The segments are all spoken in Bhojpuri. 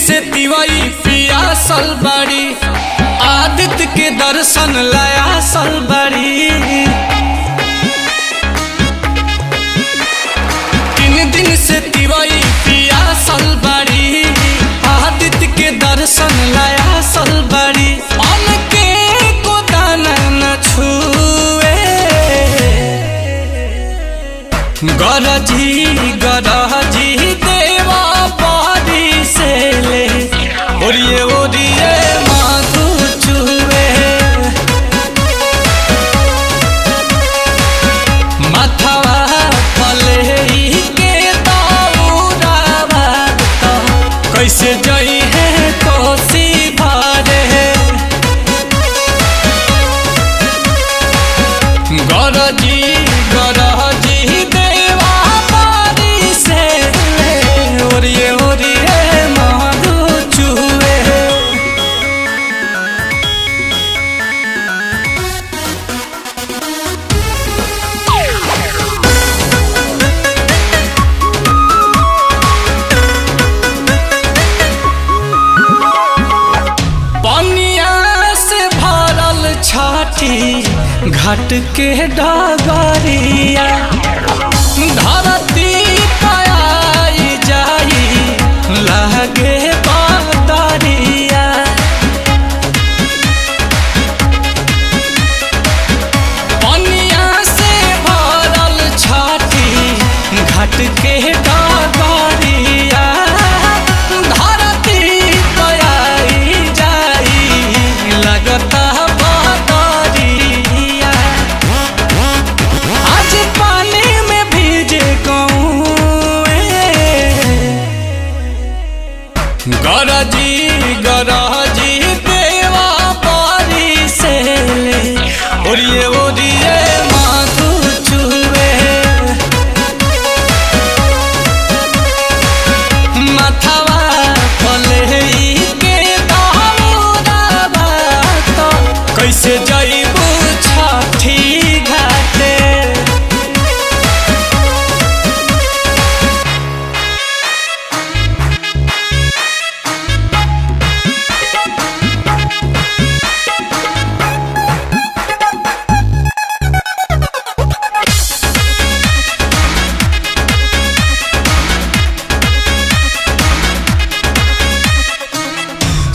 से तिवई पियासल बड़ी, आदित्य के दर्शन लयासल बड़ी। 3 दिन से तिवई पियासल बड़ी, आदित्य के दर्शन लयासल बड़ी। अन्न के को दाना न छुए, गरजी गरजी देवा पारी से ले, ओरिए ओरिए माधु चुवे। माथवा पले के दौरावा तो कैसे जई है कोसी भरे। गरजी गरजी देवा पारी से ले, ओरिए ओरिए माधु चुवे। पनिया से भरल छाती घाट के डगरिया, धरती पाई जाई लगे बदरिया। पनिया से भरल छाती घाट के डगरिया, धरती पाई जाई लगता बदरिया। आज पानी में भीजे गौए, गरजी गरजी देवा पारी से ले, ओरिए ओरिए माधु चुवे। माथवा पले के दौरावा तो कैसे जइबू छठी घाटे।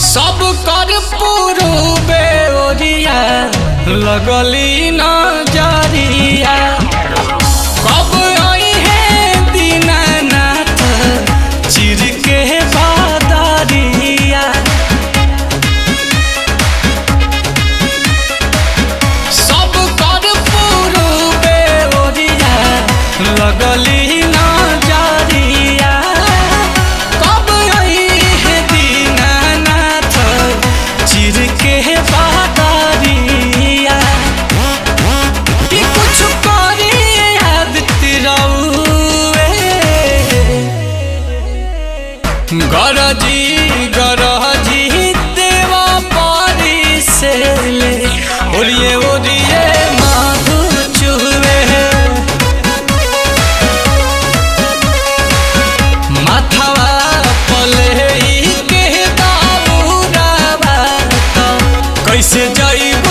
सब कर पूर्वे ओरिया लगली नजरिया, कब आई है दीनानाथ चिर के बदरिया। सब कर पूर्वे ओरिया लगली नजरिया, कब आई है दीनानाथ चिर के बदरिया। कि कुछ करिए आदित्य रउए, गरजी गरजी देवा पारी से ले, ओरिए ओरिए माधु चुवे। माथवा पले के दौरावा तो कैसे जइबू